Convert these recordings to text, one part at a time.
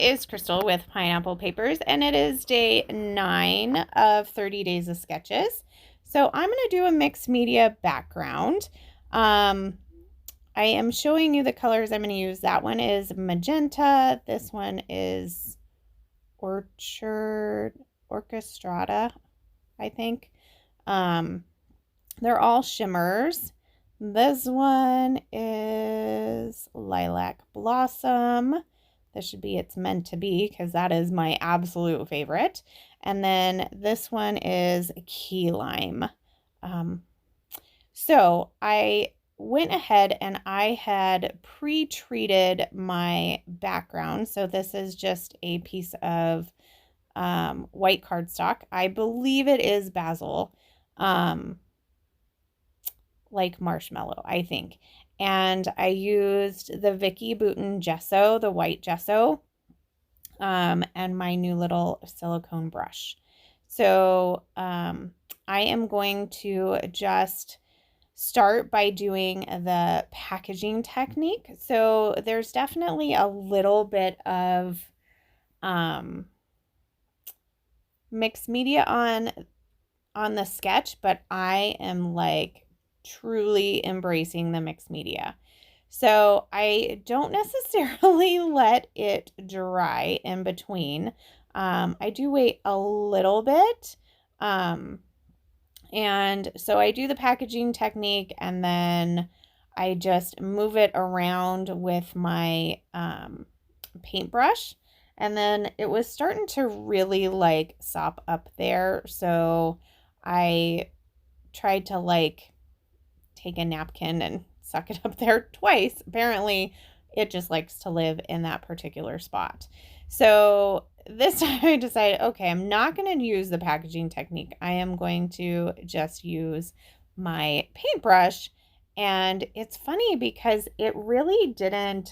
is Crystal with Pineapple Papers, and it is day 9 of 30 Days of Sketches. So I'm going to do a mixed media background. I am showing you the colors I'm going to use. That one is magenta. This one is orchestrata, I think. They're all shimmers. This one is lilac blossom. This should be It's Meant to Be, because that is my absolute favorite. And then this one is key lime. So I went ahead and I had pre-treated my background. So this is just a piece of white cardstock. I believe it is basil, like marshmallow, I think. And I used the Vicky Bouton gesso, the white gesso, and my new little silicone brush. So I am going to just start by doing the packaging technique. So there's definitely a little bit of mixed media on the sketch, but I am like truly embracing the mixed media. So I don't necessarily let it dry in between. I do wait a little bit. And so I do the packaging technique, and then I just move it around with my paintbrush. And then it was starting to really like sop up there. So I tried to like take a napkin and suck it up there twice. Apparently, it just likes to live in that particular spot. So this time I decided, okay, I'm not going to use the packaging technique. I am going to just use my paintbrush. And it's funny because it really didn't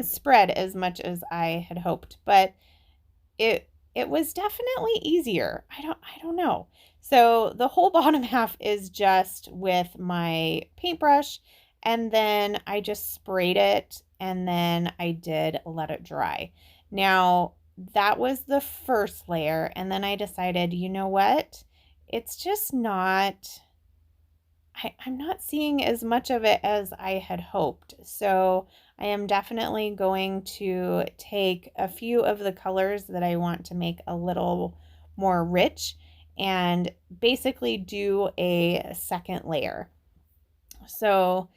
spread as much as I had hoped, but it was definitely easier. I don't know. So the whole bottom half is just with my paintbrush, and then I just sprayed it, and then I did let it dry. Now, that was the first layer, and then I decided, you know what? It's just not, I'm not seeing as much of it as I had hoped. So I am definitely going to take a few of the colors that I want to make a little more rich and basically do a second layer. So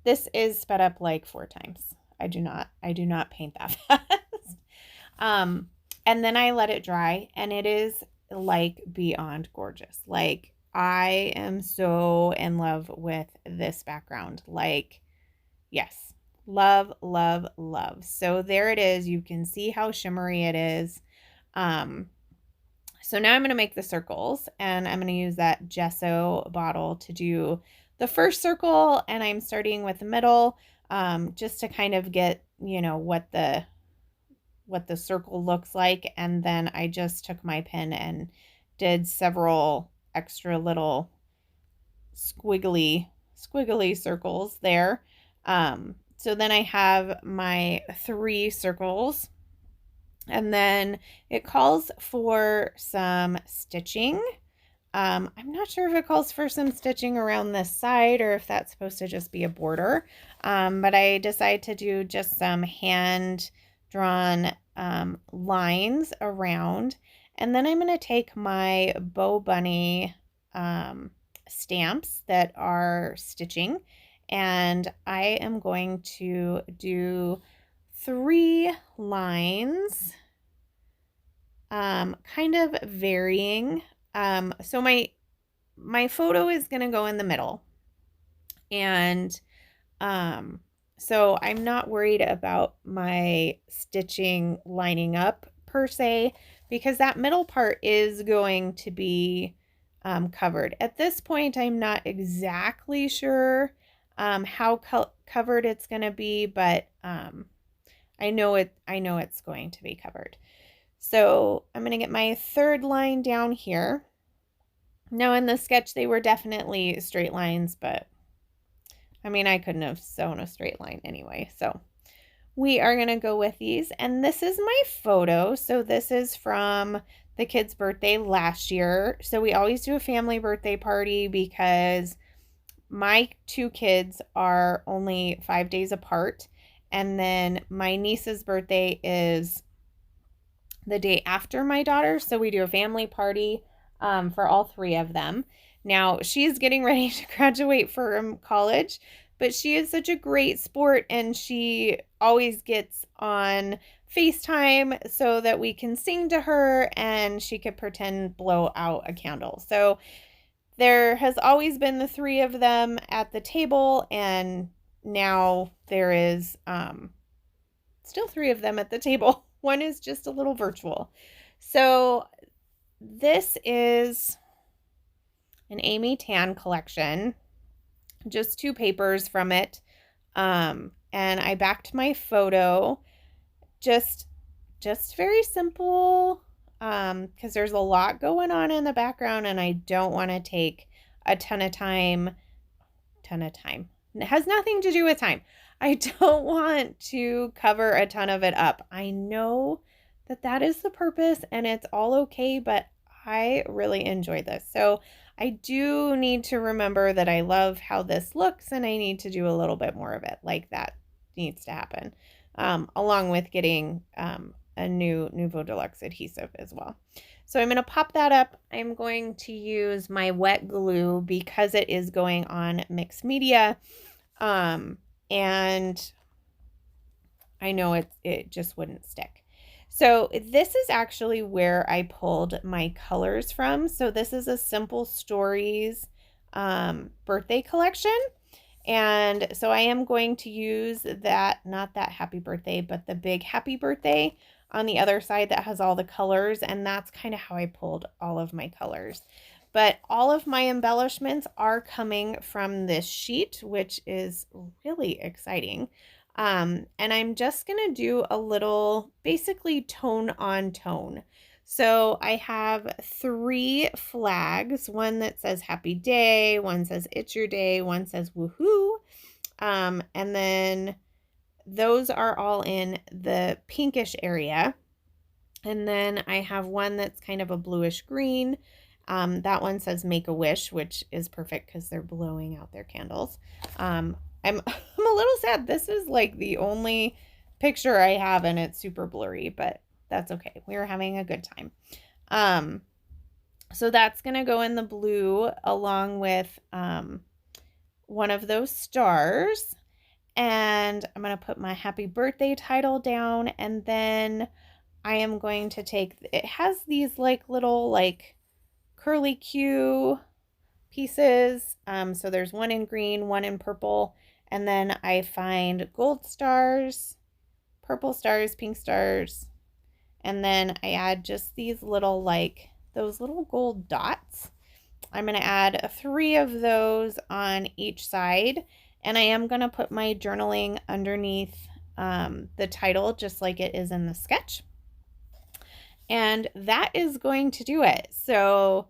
this is sped up like 4 times. I do not paint that fast. And then I let it dry, and it is like beyond gorgeous. Like, I am so in love with this background. Like, yes, love, love, love. So there it is. You can see how shimmery it is. So now I'm going to make the circles, and I'm going to use that gesso bottle to do the first circle, and I'm starting with the middle, just to kind of get, what the circle looks like. And then I just took my pen and did several extra little squiggly circles there. So then I have my 3 circles, and then it calls for some stitching. I'm not sure if it calls for some stitching around this side or if that's supposed to just be a border. But I decided to do just some hand drawn lines around. And then I'm going to take my Bow Bunny stamps that are stitching, and I am going to do 3 lines, kind of varying. So my photo is going to go in the middle, and so I'm not worried about my stitching lining up per se, because that middle part is going to be covered. At this point, I'm not exactly sure how covered it's going to be, but I know it's going to be covered. So I'm going to get my 3rd line down here. Now in the sketch, they were definitely straight lines, but I mean, I couldn't have sewn a straight line anyway. So we are going to go with these. And this is my photo. So this is from the kid's birthday last year. So we always do a family birthday party because my two kids are only 5 days apart. And then my niece's birthday is the day after my daughter. So we do a family party for all three of them. Now, she's getting ready to graduate from college, but she is such a great sport and she always gets on FaceTime so that we can sing to her and she could pretend blow out a candle. So there has always been the three of them at the table, and now there is still three of them at the table. One is just a little virtual. So this is an Amy Tan collection, just 2 papers from it. And I backed my photo, just very simple, because there's a lot going on in the background and I don't want to take a ton of time. It has nothing to do with time. I don't want to cover a ton of it up. I know that is the purpose and it's all okay, but I really enjoy this. So I do need to remember that I love how this looks and I need to do a little bit more of it. Like that needs to happen, along with getting a new Nuvo Deluxe adhesive as well. So I'm going to pop that up. I'm going to use my wet glue because it is going on mixed media. And I know it just wouldn't stick. So this is actually where I pulled my colors from. So this is a Simple Stories birthday collection. And so I am going to use that, not that happy birthday, but the big happy birthday on the other side that has all the colors. And that's kind of how I pulled all of my colors. But all of my embellishments are coming from this sheet, which is really exciting. And I'm just going to do a little, basically tone on tone. So I have 3 flags, one that says happy day, one says it's your day, one says woohoo. And then those are all in the pinkish area. And then I have one that's kind of a bluish green. That one says make a wish, which is perfect because they're blowing out their candles. I'm a little sad. This is like the only picture I have and it's super blurry, but that's okay. We're having a good time. So that's going to go in the blue along with one of those stars. And I'm going to put my happy birthday title down. And then I am going to take, it has these like little like curly Q pieces. So there's one in green, one in purple. And then I find gold stars, purple stars, pink stars. And then I add just these little like those little gold dots. I'm going to add 3 of those on each side. And I am going to put my journaling underneath the title, just like it is in the sketch. And that is going to do it. So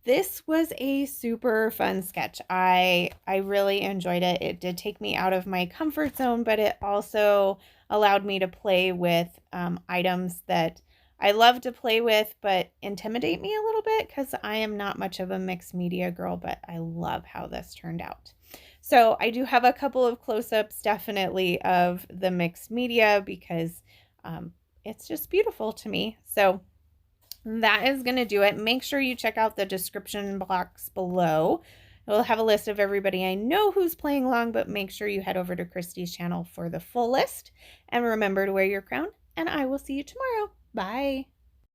this was a super fun sketch. I really enjoyed it. It did take me out of my comfort zone, but it also allowed me to play with items that I love to play with, but intimidate me a little bit because I am not much of a mixed media girl, but I love how this turned out. So I do have a couple of close-ups definitely of the mixed media because it's just beautiful to me. So that is going to do it. Make sure you check out the description box below. It will have a list of everybody I know who's playing along, but make sure you head over to Christy's channel for the full list. And remember to wear your crown, and I will see you tomorrow. Bye.